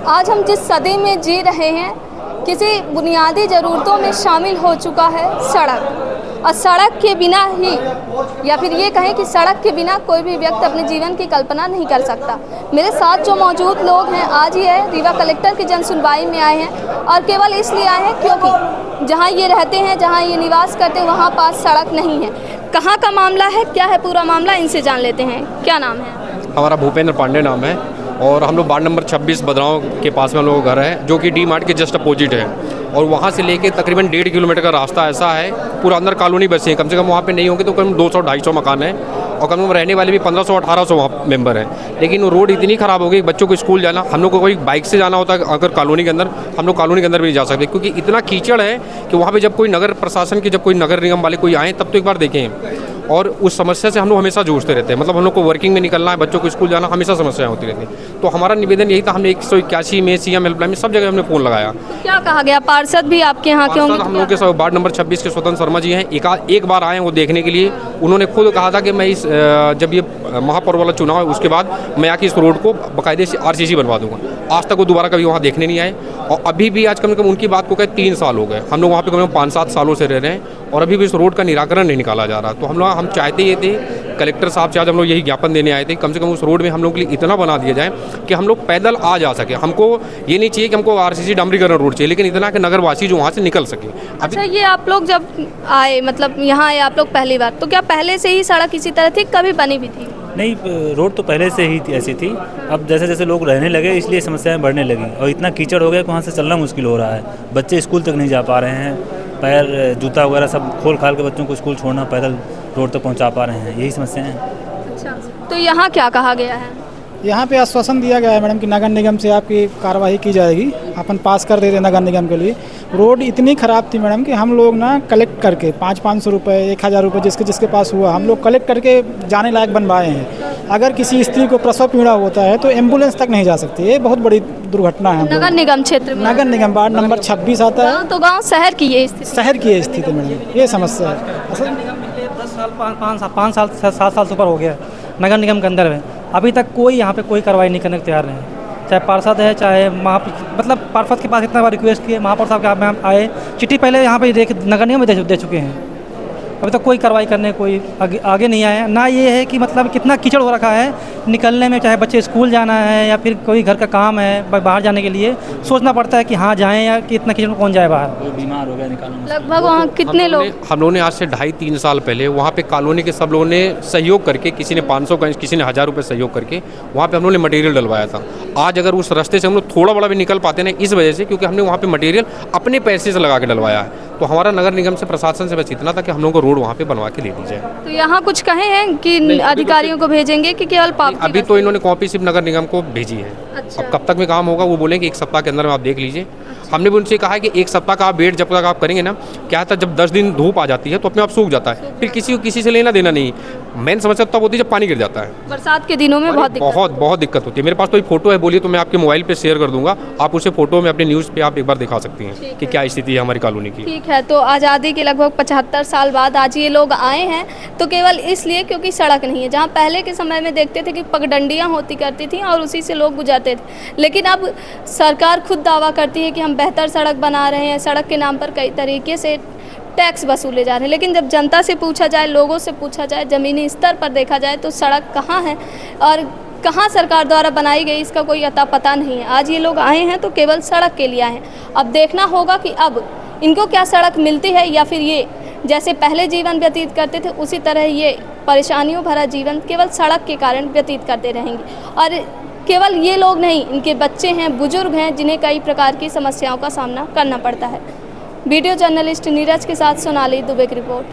आज हम जिस सदी में जी रहे हैं, किसी बुनियादी ज़रूरतों में शामिल हो चुका है सड़क। और सड़क के बिना ही, या फिर ये कहें कि सड़क के बिना कोई भी व्यक्ति अपने जीवन की कल्पना नहीं कर सकता। मेरे साथ जो मौजूद लोग हैं, आज ये रीवा कलेक्टर की जन सुनवाई में आए हैं, और केवल इसलिए आए हैं क्योंकि जहाँ ये रहते हैं, जहाँ ये निवास करते हैं, वहाँ पास सड़क नहीं है। कहाँ का मामला है, क्या है पूरा मामला, इनसे जान लेते हैं। क्या नाम है? हमारा भूपेंद्र पांडे नाम है और हम लोग वार्ड नंबर 26 बदराव के पास में हम लोग घर है, जो कि डी मार्ट के जस्ट अपोजिट है। और वहाँ से लेके तकरीबन 1.5 किलोमीटर का रास्ता ऐसा है, पूरा अंदर कॉलोनी बसे हैं। कम से कम वहाँ पे नहीं होंगे तो कम 200-250 मकान है, और कम से कम रहने वाले भी 1500-1800 वहाँ मेंबर हैं। लेकिन वो रोड इतनी ख़राब हो गई, बच्चों को स्कूल जाना, हम लोग को कोई बाइक से जाना होता है अगर कॉलोनी के अंदर, हम लोग कॉलोनी के अंदर भी नहीं जा सकते, क्योंकि इतना कीचड़ है कि वहाँ पर जब कोई नगर प्रशासन की, जब कोई नगर निगम वाले कोई आएँ तब तो एक बार देखें। और उस समस्या से हम लोग हमेशा जूझते रहते हैं। मतलब हम लोग को वर्किंग में निकलना है, बच्चों को स्कूल जाना, हमेशा समस्याएं होती रहती हैं। तो हमारा निवेदन यही था, हमने 181 में, सीएम हेल्पलाइन में, सब जगह हमने फ़ोन लगाया। क्या कहा गया? पार्षद भी आपके यहाँ के होंगे? हम लोग के वार्ड नंबर 26 के स्वतंत्र शर्मा जी हैं, एक बार आए हैं वो देखने के लिए। उन्होंने खुद कहा था कि मैं इस जब ये महापौर वाला चुनाव है उसके बाद मैं आके इस रोड को बाकायदे से RCC बनवा दूंगा। आज तक वो दोबारा कभी वहाँ देखने नहीं आए, और अभी भी आज कम से कम उनकी बात को 3 साल हो गए। हम लोग वहाँ पे कम से कम 5-7 सालों से रह रहे हैं, और अभी भी इस रोड का निराकरण नहीं निकाला जा रहा। तो हम चाहते ये थे, कलेक्टर साहब से आज हम लोग यही ज्ञापन देने आए थे, कम से कम उस रोड में हम लोग के लिए इतना बना दिया जाए कि हम लोग पैदल आ जा सके। हमको ये नहीं चाहिए कि हमको RCC डामरीकरण रोड चाहिए, लेकिन इतना कि नगरवासी जो वहाँ से निकल सके। अच्छा, ये आप लोग जब आए, मतलब यहाँ आए आप लोग पहली बार, तो क्या पहले से ही सड़क इसी तरह थी, कभी बनी भी थी? नहीं, रोड तो पहले से ही ऐसी थी। अब जैसे जैसे लोग रहने लगे इसलिए समस्याएं बढ़ने लगी, और इतना कीचड़ हो गया कि वहाँ से चलना मुश्किल हो रहा है। बच्चे स्कूल तक नहीं जा पा रहे हैं, पैर जूता वगैरह सब खोल खाल के बच्चों को स्कूल छोड़ना, पैदल रोड तक पहुँचा पा रहे हैं, यही समस्याएं हैं। अच्छा, तो यहाँ क्या कहा गया है? यहाँ पे आश्वासन दिया गया है मैडम कि नगर निगम से आपकी कार्रवाई की जाएगी, अपन पास कर दे रहे नगर निगम के लिए। रोड इतनी ख़राब थी मैडम कि हम लोग ना कलेक्ट करके 500-500 रुपये, 1000 रुपये जिसके पास हुआ, हम लोग कलेक्ट करके जाने लायक बनवाए हैं। अगर किसी स्त्री को प्रसव पीड़ा होता है तो एम्बुलेंस तक नहीं जा सकती। ये बहुत बड़ी दुर्घटना है। नगर निगम क्षेत्र में, नगर निगम वार्ड नंबर 26 आता है। तो गाँव शहर की ये स्थिति, शहर की स्थिति मैडम, ये समस्या है। 5 साल 7 साल से ऊपर हो गया नगर निगम के अंदर में, अभी तक कोई यहाँ पे कोई कार्रवाई नहीं करने को तैयार नहीं है। चाहे पार्षद है, चाहे मतलब पार्षद के पास इतना बार रिक्वेस्ट किए, महापौर साहब के आप में आए, चिट्ठी पहले यहाँ पे नगर निगम में दे चुके हैं, अभी तक कोई कार्रवाई करने कोई आगे नहीं आया। ना ये है कि मतलब कितना कीचड़ हो रखा है, निकलने में चाहे बच्चे स्कूल जाना है या फिर कोई घर का काम है, बाहर जाने के लिए सोचना पड़ता है कि हाँ जाएं, या कि इतना कीचड़ में कौन जाए बाहर। वो बीमार हो गया, निकालना। लगभग वहाँ कितने लोग? हम लोगों ने आज से 2.5-3 साल पहले वहाँ पे कॉलोनी के सब लोगों ने सहयोग करके, किसी ने 500 का, किसी ने 1000 रुपये सहयोग करके वहाँ पे हम लोगों ने मटेरियल डलवाया था। आज अगर उस रास्ते से हम लोग थोड़ा बड़ा भी निकल पाते ना, इस वजह से क्योंकि हमने वहाँ पे मटेरियल अपने पैसे से लगा के डलवाया है। तो हमारा नगर निगम से, प्रशासन से बस इतना था कि हम लोग को रोड वहाँ पे बनवा के दे दी जाए। तो यहाँ कुछ कहे हैं कि अधिकारियों को भेजेंगे कि केवल पावती? अभी तो इन्होंने कॉपी सिर्फ नगर निगम को भेजी है। अच्छा। अब कब तक में काम होगा वो बोलेंगे 1 सप्ताह के अंदर में आप देख लीजिए। हमने भी उनसे कहा है कि 1 सप्ताह का आप वेट जब तक आप करेंगे ना, क्या था जब 10 दिन धूप आ जाती है तो अपने आप सूख जाता है, फिर किसी से लेना देना नहीं। मेन समस्या तब होती है जब पानी गिर जाता है। बरसात के दिनों में बहुत दिक्कत होती है। मेरे पास तो एक फ़ोटो है, बोलिए तो मैं आपके मोबाइल पे शेयर कर दूंगा, आप उसे फ़ोटो में अपने न्यूज़ पे आप एक बार दिखा सकती हैं कि क्या स्थिति है हमारी कॉलोनी की। ठीक है, तो आज़ादी के लगभग 75 साल बाद आज ये लोग आए हैं, तो केवल इसलिए क्योंकि सड़क नहीं है। जहाँ पहले के समय में देखते थे कि पगडंडियाँ होती करती थी और उसी से लोग गुजरते थे, लेकिन अब सरकार खुद दावा करती है कि हम बेहतर सड़क बना रहे हैं। सड़क के नाम पर कई तरीके से टैक्स वसूले जा रहे हैं, लेकिन जब जनता से पूछा जाए, लोगों से पूछा जाए, ज़मीनी स्तर पर देखा जाए तो सड़क कहाँ है और कहाँ सरकार द्वारा बनाई गई, इसका कोई अता पता नहीं है। आज ये लोग आए हैं तो केवल सड़क के लिए आए हैं। अब देखना होगा कि अब इनको क्या सड़क मिलती है, या फिर ये जैसे पहले जीवन व्यतीत करते थे उसी तरह ये परेशानियों भरा जीवन केवल सड़क के कारण व्यतीत करते रहेंगे। और केवल ये लोग नहीं, इनके बच्चे हैं, बुजुर्ग हैं, जिन्हें कई प्रकार की समस्याओं का सामना करना पड़ता है। वीडियो जर्नलिस्ट नीरज के साथ सोनाली दुबे की रिपोर्ट।